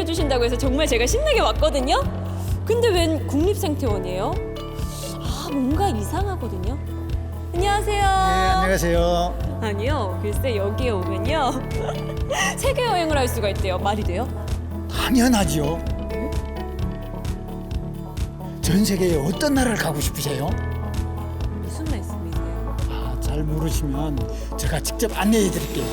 시켜주신다고 해서 정말 제가 신나게 왔거든요. 근데 웬 국립생태원이에요? 아, 뭔가 이상하거든요. 안녕하세요. 네, 안녕하세요. 아니요, 글쎄 여기에 오면요 세계 여행을 할 수가 있대요. 말이 돼요? 당연하죠. 전 세계에 어떤 나라를 가고 싶으세요? 무슨 말씀이세요? 잘 모르시면 제가 직접 안내해 드릴게요.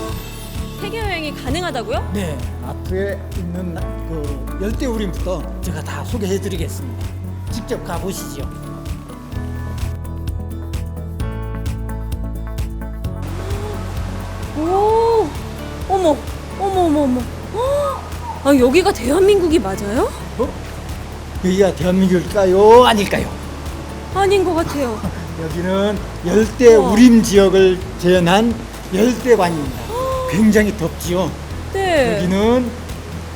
세계 여행이 가능하다고요? 네, 앞에 있는 그 열대우림부터 제가 다 소개해 드리겠습니다. 직접 가보시죠. 오, 어머, 어머, 어머, 어머. 아, 여기가 대한민국이 맞아요? 여기가 대한민국일까요? 아닐까요? 아닌 것 같아요. 여기는 열대우림 지역을 재현한 열대관입니다. 굉장히 덥지요. 네. 여기는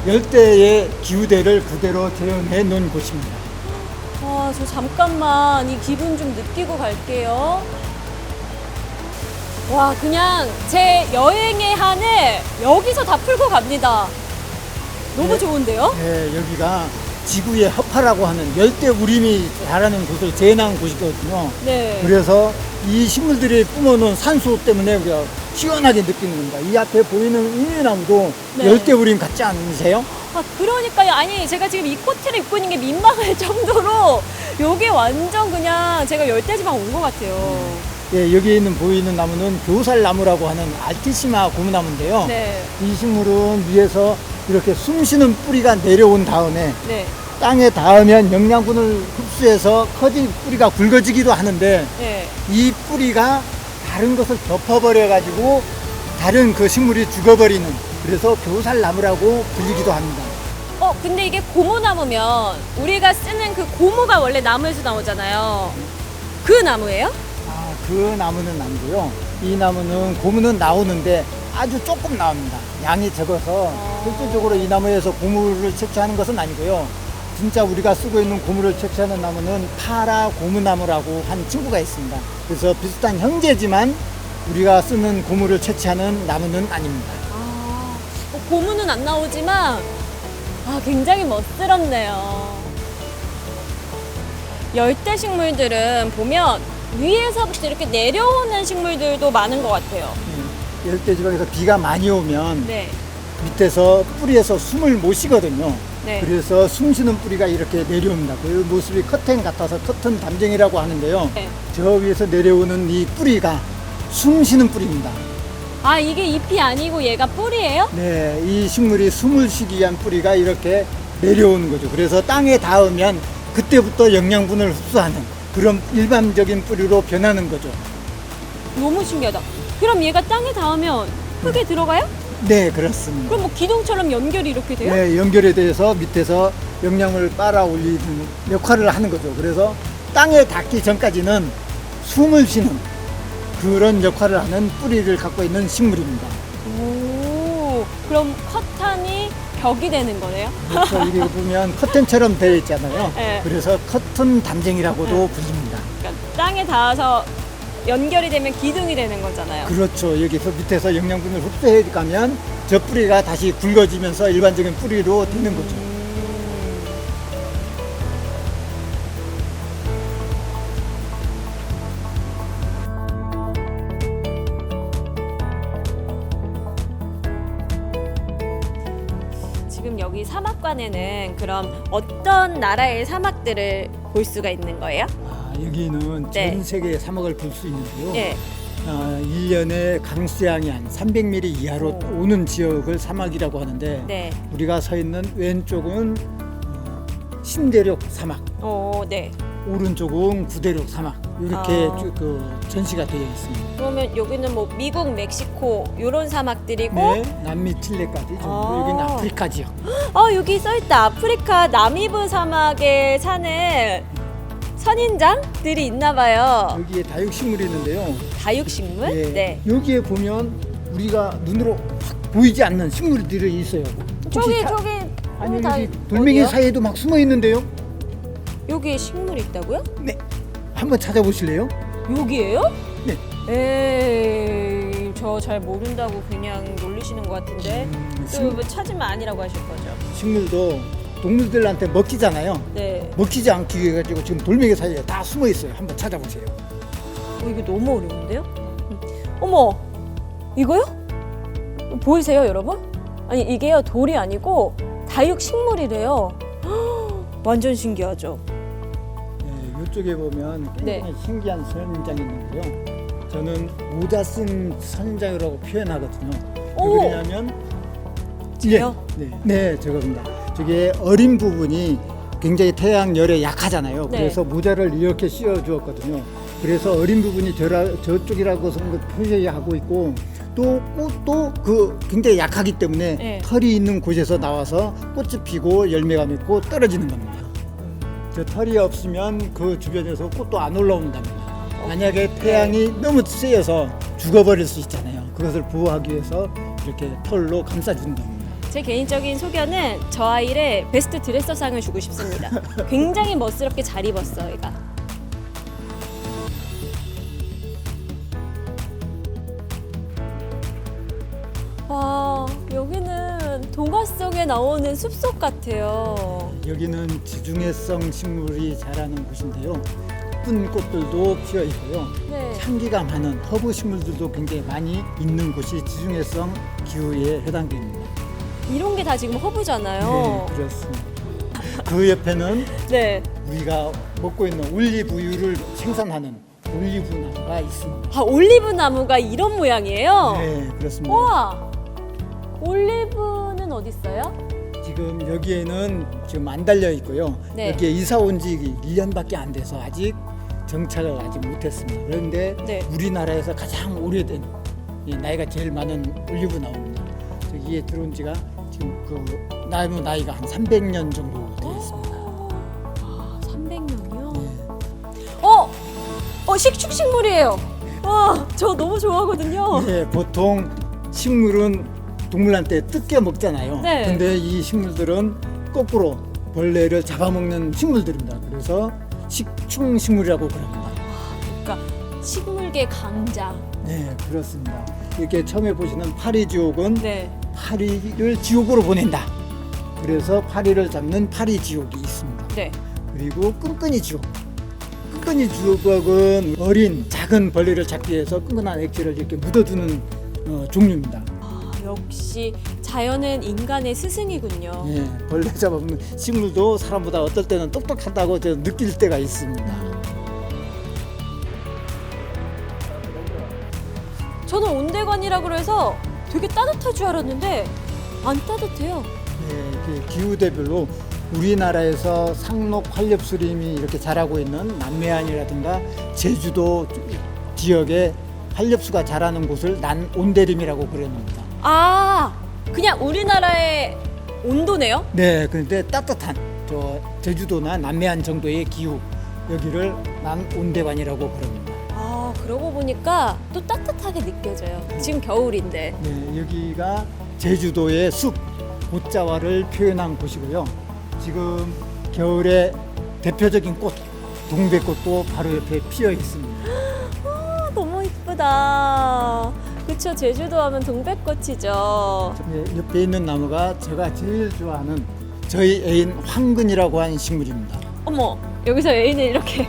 열대의 기후대를 그대로 재현해 놓은 곳입니다. 와, 저 잠깐만 이 기분 좀 느끼고 갈게요. 와, 그냥 제 여행의 한을 여기서 다 풀고 갑니다. 너무 네. 좋은데요? 네, 여기가 지구의 허파라고 하는 열대우림이 자라는 곳을 재현한 곳이거든요. 네. 그래서 이 식물들이 뿜어놓은 산소 때문에 우리가 시원하게 느끼는 겁니다. 이 앞에 보이는 인유나무도 네. 열대우림 같지 않으세요? 아, 그러니까요. 아니, 제가 지금 이 코트를 입고 있는 게 민망할 정도로 요게 완전 그냥 제가 열대지방 온 것 같아요. 예, 여기 있는 보이는 나무는 교살나무라고 하는 알티시마 고무나무인데요. 네. 이 식물은 위에서 이렇게 숨쉬는 뿌리가 내려온 다음에 네. 땅에 닿으면 영양분을 흡수해서 커진 뿌리가 굵어지기도 하는데 네. 이 뿌리가 다른 것을 덮어버려 가지고 다른 그 식물이 죽어버리는, 그래서 교살나무라고 불리기도 합니다. 근데 이게 고무나무면 우리가 쓰는 그 고무가 원래 나무에서 나오잖아요. 그 나무예요? 그 나무는 아니고요. 이 나무는 고무는 나오는데 아주 조금 나옵니다. 양이 적어서 실질적으로 이 나무에서 고무를 채취하는 것은 아니고요. 진짜 우리가 쓰고 있는 고무를 채취하는 나무는 파라 고무나무라고 한 친구가 있습니다. 그래서 비슷한 형제지만 우리가 쓰는 고무를 채취하는 나무는 아닙니다. 고무는 안 나오지만 굉장히 멋스럽네요. 열대 식물들은 보면 위에서부터 이렇게 내려오는 식물들도 많은 것 같아요. 열대지방에서 비가 많이 오면 네. 밑에서 뿌리에서 숨을 못 쉬거든요. 네. 그래서 숨 쉬는 뿌리가 이렇게 내려옵니다. 그 모습이 커튼 같아서 커튼 담쟁이라고 하는데요. 네. 저 위에서 내려오는 이 뿌리가 숨 쉬는 뿌리입니다. 아, 이게 잎이 아니고 얘가 뿌리예요? 네, 이 식물이 숨을 쉬기 위한 뿌리가 이렇게 내려오는 거죠. 그래서 땅에 닿으면 그때부터 영양분을 흡수하는 그런 일반적인 뿌리로 변하는 거죠. 너무 신기하다. 그럼 얘가 땅에 닿으면 흙에 들어가요? 네, 그렇습니다. 그럼 뭐 기둥처럼 연결이 이렇게 돼요? 네, 연결에 대해서 밑에서 영양을 빨아 올리는 역할을 하는 거죠. 그래서 땅에 닿기 전까지는 숨을 쉬는 그런 역할을 하는 뿌리를 갖고 있는 식물입니다. 오, 그럼 커튼이 벽이 되는 거네요? 그래서 이게 보면 커튼처럼 되어 있잖아요. 네. 그래서 커튼 담쟁이라고도 불립니다. 그러니까 땅에 닿아서 연결이 되면 기둥이 되는 거잖아요. 그렇죠. 여기서 밑에서 영양분을 흡수해 가면 저 뿌리가 다시 굵어지면서 일반적인 뿌리로 되는 거죠. 지금 여기 사막관에는 그럼 어떤 나라의 사막들을 볼 수가 있는 거예요? 여기는 네. 전 세계의 사막을 볼 수 있는데요. 네. 1년에 강수량이 한 300mm 이하로 오는 지역을 사막이라고 하는데 네. 우리가 서 있는 왼쪽은 신대륙 사막, 네. 오른쪽은 구대륙 사막, 이렇게 아. 그 전시가 되어 있습니다. 그러면 여기는 뭐 미국, 멕시코 이런 사막들이고 네, 남미 칠레까지 전부 여기는 아프리카 지역. 여기 써있다. 아프리카 나미브 사막에 사는 선인장들이 있나 봐요. 여기에 다육식물이 있는데요. 다육식물? 예, 네. 여기에 보면 우리가 눈으로 확 보이지 않는 식물들이 있어요. 혹시 저기 아니 다 여기 돌멩이 어디요? 사이에도 막 숨어 있는데요. 여기에 식물이 있다고요? 네, 한번 찾아보실래요? 여기에요? 네. 에이, 저 잘 모른다고 그냥 놀리시는 것 같은데 또 뭐 찾으면 아니라고 하실 거죠? 식물도 동물들한테 먹히잖아요. 네. 먹히지 않기 위해 가지고 지금 돌멩이 사이에 다 숨어 있어요. 한번 찾아보세요. 이게 너무 어려운데요? 어머, 이거요? 보이세요, 여러분? 아니 이게요 돌이 아니고 다육식물이래요. 완전 신기하죠? 네, 이쪽에 보면 굉장히 네. 신기한 선인장이 있는데요. 저는 모자 쓴 선인장이라고 표현하거든요. 왜 오! 그러냐면 저요? 네, 저겁니다. 저게 어린 부분이 굉장히 태양 열에 약하잖아요. 네. 그래서 모자를 이렇게 씌워 주었거든요. 그래서 어린 부분이 저쪽이라고 표시하고 있고 또 꽃도 그 굉장히 약하기 때문에 네. 털이 있는 곳에서 나와서 꽃이 피고 열매가 맺고 떨어지는 겁니다. 저 털이 없으면 그 주변에서 꽃도 안 올라온답니다. 만약에 태양이 너무 세여서 죽어버릴 수 있잖아요. 그것을 보호하기 위해서 이렇게 털로 감싸주는 겁니다. 제 개인적인 소견은 저 아이의 베스트 드레서상을 주고 싶습니다. 굉장히 멋스럽게 잘 입었어요, 얘가. 와, 여기는 동화 속에 나오는 숲속 같아요. 여기는 지중해성 식물이 자라는 곳인데요. 예쁜 꽃들도 피어 있고요. 네. 향기가 많은 허브 식물들도 굉장히 많이 있는 곳이 지중해성 기후에 해당됩니다. 이런 게 다 지금 허브잖아요. 네, 그렇습니다. 그 옆에는 네. 우리가 먹고 있는 올리브유를 생산하는 올리브 나무가 있습니다. 아, 올리브 나무가 이런 모양이에요? 네, 그렇습니다. 우와! 올리브는 어디 있어요? 지금 여기에는 지금 안 달려 있고요. 네. 여기에 이사 온 지 1년밖에 안 돼서 아직 정착을 아직 못했습니다. 그런데 네. 우리나라에서 가장 오래된 나이가 제일 많은 올리브 나무입니다. 여기에 들어온 지가 지금 그 나이가 한 300년 정도 되어 있습니다. 아, 300년이요? 네. 식축식물이에요. 와, 저 너무 좋아하거든요. 네, 보통 식물은 동물한테 뜯겨 먹잖아요. 네. 근데 이 식물들은 거꾸로 벌레를 잡아먹는 식물들입니다. 그래서 식충식물이라고 그럽니다. 그러니까 식물계 강자. 네, 그렇습니다. 이렇게 처음에 보시는 파리지옥은 네. 파리를 지옥으로 보낸다. 그래서 파리를 잡는 파리지옥이 있습니다. 네. 그리고 끈끈이 지옥. 끈끈이 지옥은 어린 작은 벌레를 잡기 위해서 끈끈한 액체를 이렇게 묻어주는 종류입니다. 아, 역시 자연은 인간의 스승이군요. 예, 벌레 잡아먹는 식물도 사람보다 어떨 때는 똑똑하다고 느낄 때가 있습니다. 저는 온대관이라고 해서 되게 따뜻할 줄 알았는데 안 따뜻해요. 예, 그 기후대별로 우리나라에서 상록 활엽수림이 이렇게 자라고 있는 남해안이라든가 제주도 지역에 활엽수가 자라는 곳을 난온대림이라고 부릅니다. 아, 그냥 우리나라의 온도네요? 네, 그런데 따뜻한 제주도나 남해안 정도의 기후 여기를 난온대관이라고 부릅니다. 아, 그러고 보니까 또 따뜻하게 느껴져요. 지금 겨울인데. 네, 여기가 제주도의 숲 곶자와를 표현한 곳이고요. 지금 겨울에 대표적인 꽃 동백꽃도 바로 옆에 피어 있습니다. 아, 너무 이쁘다. 그쵸, 제주도 하면 동백꽃이죠. 네, 옆에 있는 나무가 제가 제일 좋아하는 저희 애인 황근이라고 하는 식물입니다. 어머, 여기서 애인을 이렇게.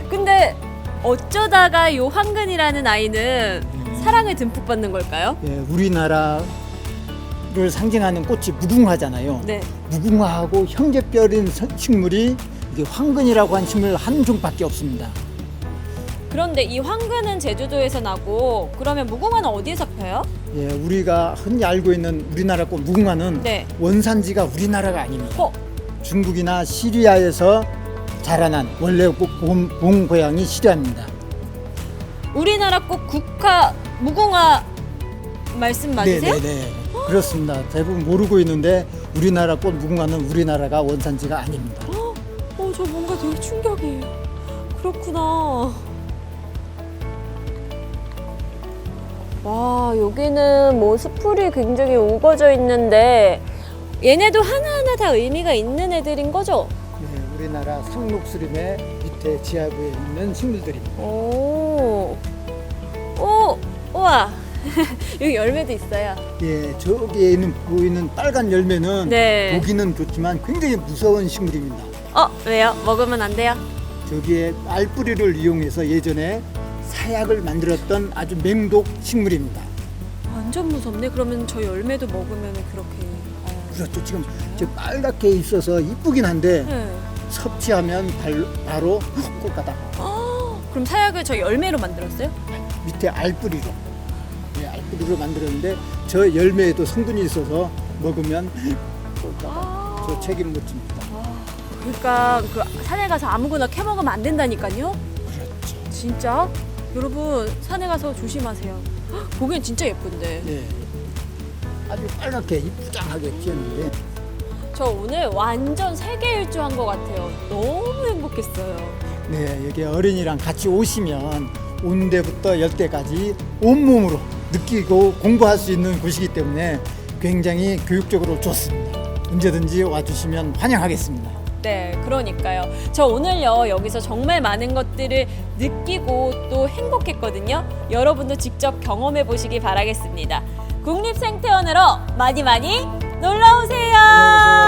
근데 어쩌다가 이 황근이라는 아이는 사랑을 듬뿍 받는 걸까요? 예, 우리나라를 상징하는 꽃이 무궁화잖아요. 네. 무궁화하고 형제별인 식물이 이게 황근이라고 하는 식물 한 종밖에 없습니다. 그런데 이 황근은 제주도에서 나고 그러면 무궁화는 어디에서 펴요? 예, 우리가 흔히 알고 있는 우리나라 꽃 무궁화는 네. 원산지가 우리나라가 아닙니다. 어? 중국이나 시리아에서 자라난 원래 본 고향이 시리아입니다. 우리나라 꽃 국화 무궁화 말씀 맞으세요? 네네네. 그렇습니다. 대부분 모르고 있는데 우리나라 꽃 무궁화는 우리나라가 원산지가 아닙니다. 저 뭔가 되게 충격이에요. 그렇구나. 와, 여기는 뭐 숲풀이 굉장히 우거져 있는데 얘네도 하나하나 다 의미가 있는 애들인 거죠? 네, 우리나라 상록수림의 밑에 지하부에 있는 식물들입니다. 오, 우와. 여기 열매도 있어요. 예, 저기에 있는 보이는 빨간 열매는 네. 보기는 좋지만 굉장히 무서운 식물입니다. 왜요? 먹으면 안 돼요? 저기에 알뿌리를 이용해서 예전에 사약을 만들었던 아주 맹독 식물입니다. 완전 무섭네. 그러면 저 열매도 먹으면 그렇게. 그렇죠. 지금 저 빨갛게 있어서 이쁘긴 한데 네. 섭취하면 바로 꼴까다. 그럼 사약을 저 열매로 만들었어요? 밑에 알뿌리로. 예, 알뿌리로 만들었는데 저 열매에도 성분이 있어서 먹으면 꼴까다. 저 책임 못 집니다. 그러니까 그 산에 가서 아무거나 캐 먹으면 안 된다니까요. 그렇죠. 진짜? 여러분 산에 가서 조심하세요. 헉, 보기엔 진짜 예쁜데. 예. 아주 빨갛게 이쁘장하게 피었는데 저 오늘 완전 세계 일주한 것 같아요. 너무 행복했어요. 네, 여기 어린이랑 같이 오시면 온 데부터 열 때까지 온몸으로 느끼고 공부할 수 있는 곳이기 때문에 굉장히 교육적으로 좋습니다. 언제든지 와주시면 환영하겠습니다. 네, 그러니까요. 저 오늘요 여기서 정말 많은 것들을 느끼고 또 행복했거든요. 여러분도 직접 경험해 보시기 바라겠습니다. 국립생태원으로 많이 놀러 오세요.